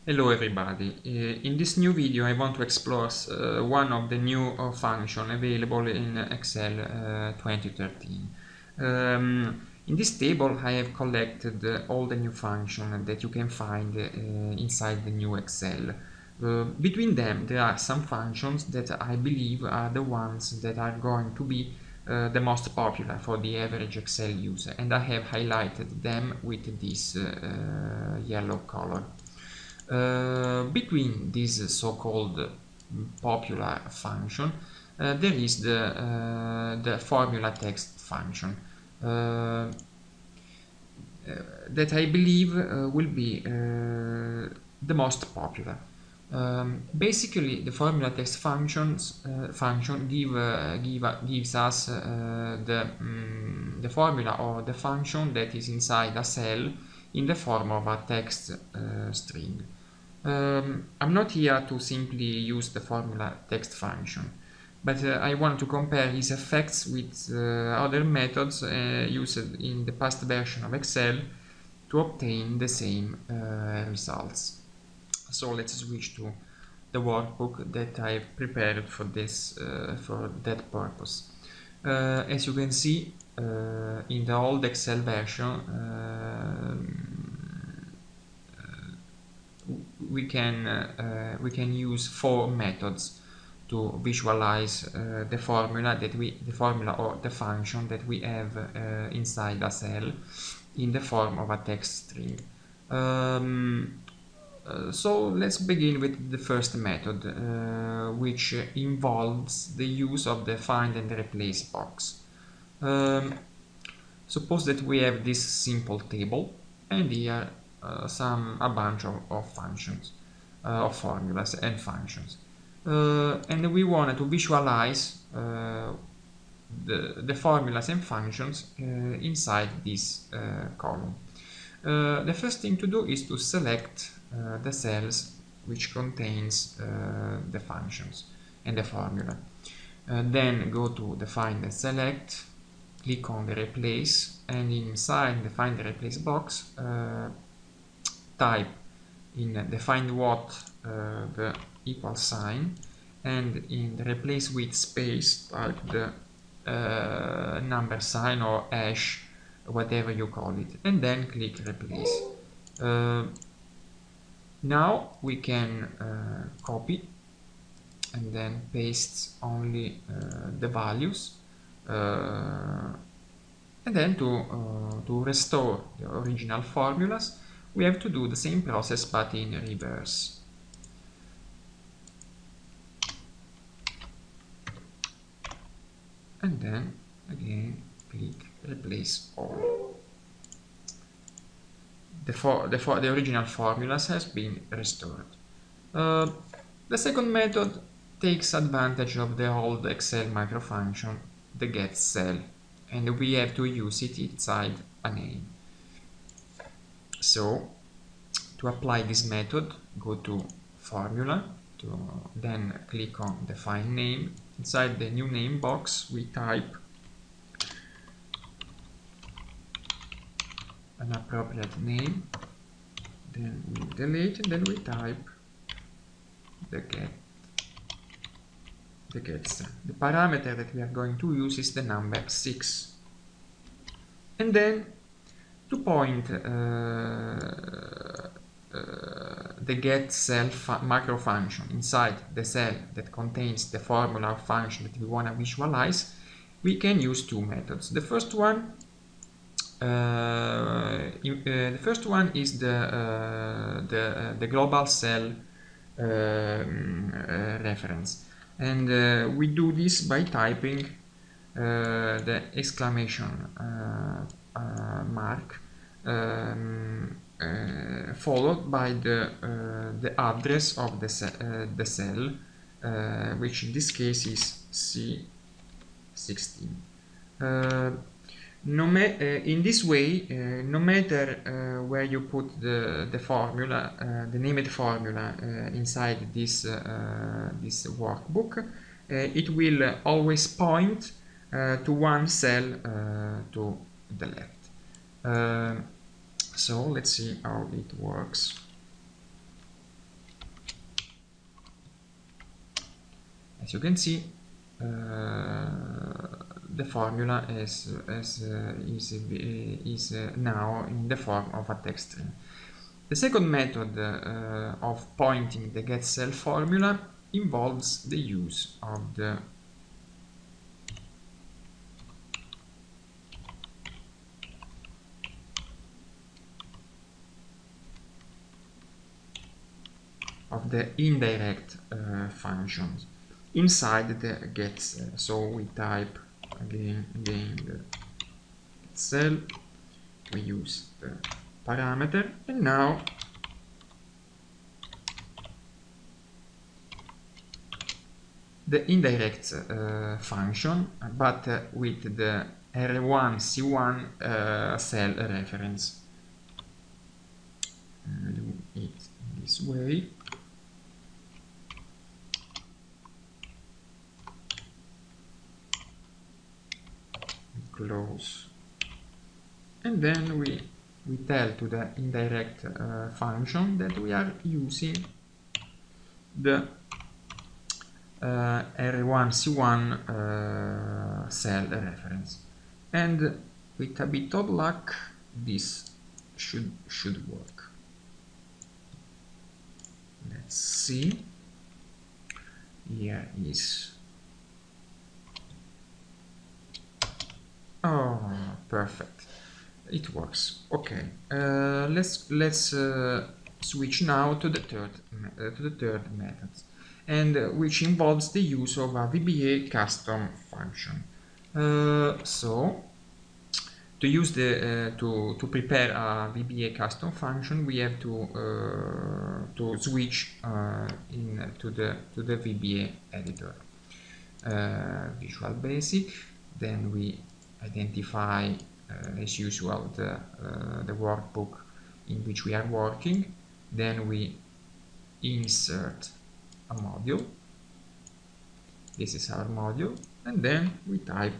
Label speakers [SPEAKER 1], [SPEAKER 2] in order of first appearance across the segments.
[SPEAKER 1] Hello everybody, in this new video I want to explore one of the new functions available in Excel 2013. In this table I have collected all the new functions that you can find inside the new Excel. Between them there are some functions that I believe are the ones that are going to be the most popular for the average Excel user, and I have highlighted them with this yellow color. Between this so-called popular function, there is the FORMULATEXT function that I believe will be the most popular. Basically, the FORMULATEXT function gives us the formula or the function that is inside a cell in the form of a text string. I'm not here to simply use the FORMULATEXT function, but I want to compare its effects with other methods used in the past version of Excel to obtain the same results. So let's switch to the workbook that I've prepared for this for that purpose. As you can see, in the old Excel version, we can use 4 methods to visualize the formula or the function that we have inside a cell in the form of a text string. So let's begin with the first method, which involves the use of the find and replace box. Suppose that we have this simple table, and here a bunch of functions, of formulas and functions, and we wanted to visualize the formulas and functions inside this column. The first thing to do is to select the cells which contains the functions and the formula. Then go to the find and select, click on the replace, and inside the find and replace box type in the find what the equal sign, and in the replace with space type the number sign or hash, whatever you call it, and then click replace. Now we can copy and then paste only the values, and then to restore the original formulas we have to do the same process but in reverse. And then again click replace all. The original formulas has been restored. The second method takes advantage of the old Excel macro function, the get cell, and we have to use it inside a name. So to apply this method, go to formula, then click on define name. Inside the new name box we type an appropriate name, then we delete, and then we type the get cell. The parameter that we are going to use is the number 6, and then to point the get cell macro function inside the cell that contains the formula or function that we want to visualize, we can use 2 methods. The first one is the global cell reference, and we do this by typing the exclamation mark followed by the address of the cell, which in this case is C16. In this way, no matter where you put the formula, the named formula inside this workbook, it will always point to one cell to the left. So let's see how it works. as you can see, the formula is now in the form of a text string. The second method of pointing the getCell formula involves the use of the indirect functions inside the getCell. So we type again the getCell, we use the parameter, and now the indirect function, but with the R1C1 cell reference. Do it this way. Close, and then we tell to the indirect function that we are using the R1C1 cell reference, and with a bit of luck this should work. Let's see. Here is. Oh, perfect. It works. Okay. Let's switch now to the third method, and which involves the use of a VBA Custom Function. So, to use to prepare a VBA Custom Function, we have to switch to the VBA editor, Visual Basic. Then we identify, as usual, the workbook in which we are working. Then we insert a module. This is our module, and then we type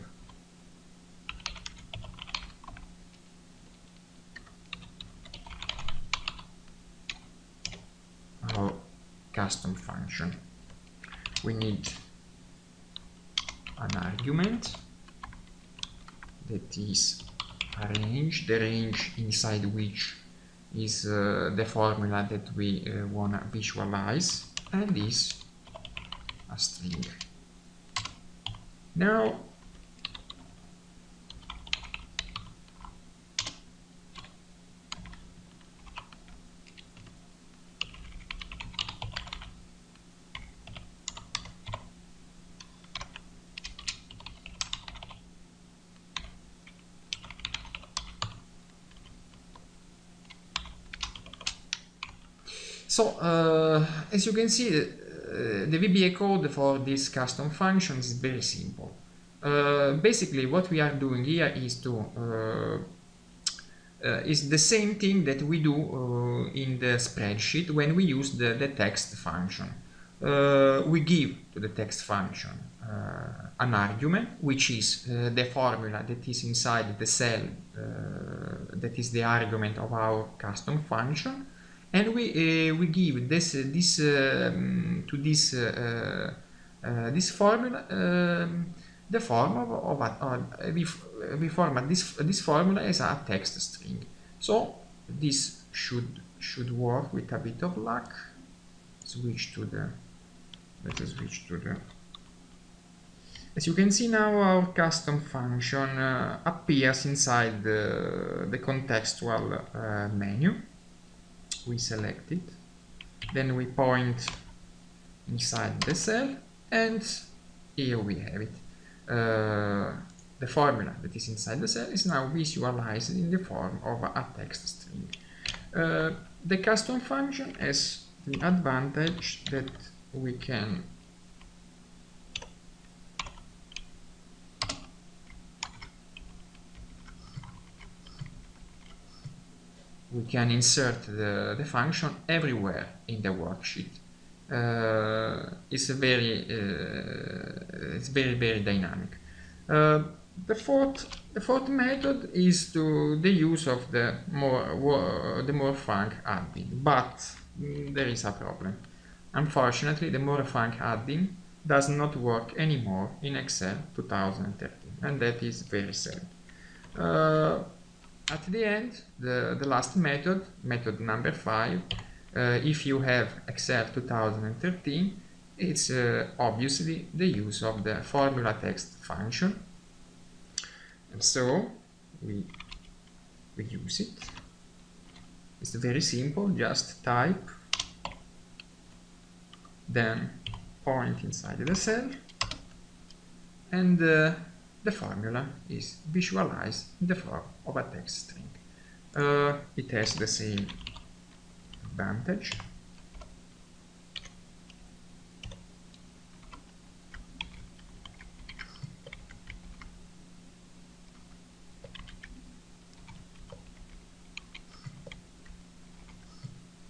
[SPEAKER 1] our custom function. We need an argument that is a range, the range inside which is the formula that we want to visualize, and is a string. Now as you can see, the VBA code for this custom function is very simple. Basically, what we are doing here is is the same thing that we do in the spreadsheet when we use the text function. We give to the text function an argument, which is the formula that is inside the cell that is the argument of our custom function. And we give this formula the form of we format this formula as a text string. So this should work with a bit of luck. Let's switch to the. As you can see now, our custom function appears inside the contextual menu. We select it, then we point inside the cell, and here we have it. The formula that is inside the cell is now visualized in the form of a text string. The custom function has the advantage that we can insert the function everywhere in the worksheet. It's very dynamic. The fourth method is the use of the morefunc add-in, but there is a problem. Unfortunately, the morefunc add-in does not work anymore in Excel 2013, and that is very sad. At the end, the last method number 5, if you have Excel 2013, it's obviously the use of the FORMULATEXT function. And so we use it. It's very simple, just type, then point inside the cell, and the formula is visualized in the form of a text string. It has the same advantage.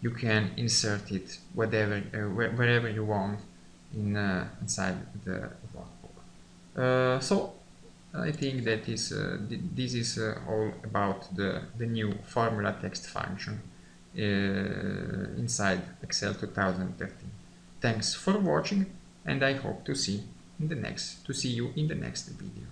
[SPEAKER 1] You can insert it wherever you want inside the workbook. So I think that this is all about the new FORMULATEXT function inside Excel 2013. Thanks for watching, and I hope to see you in the next video.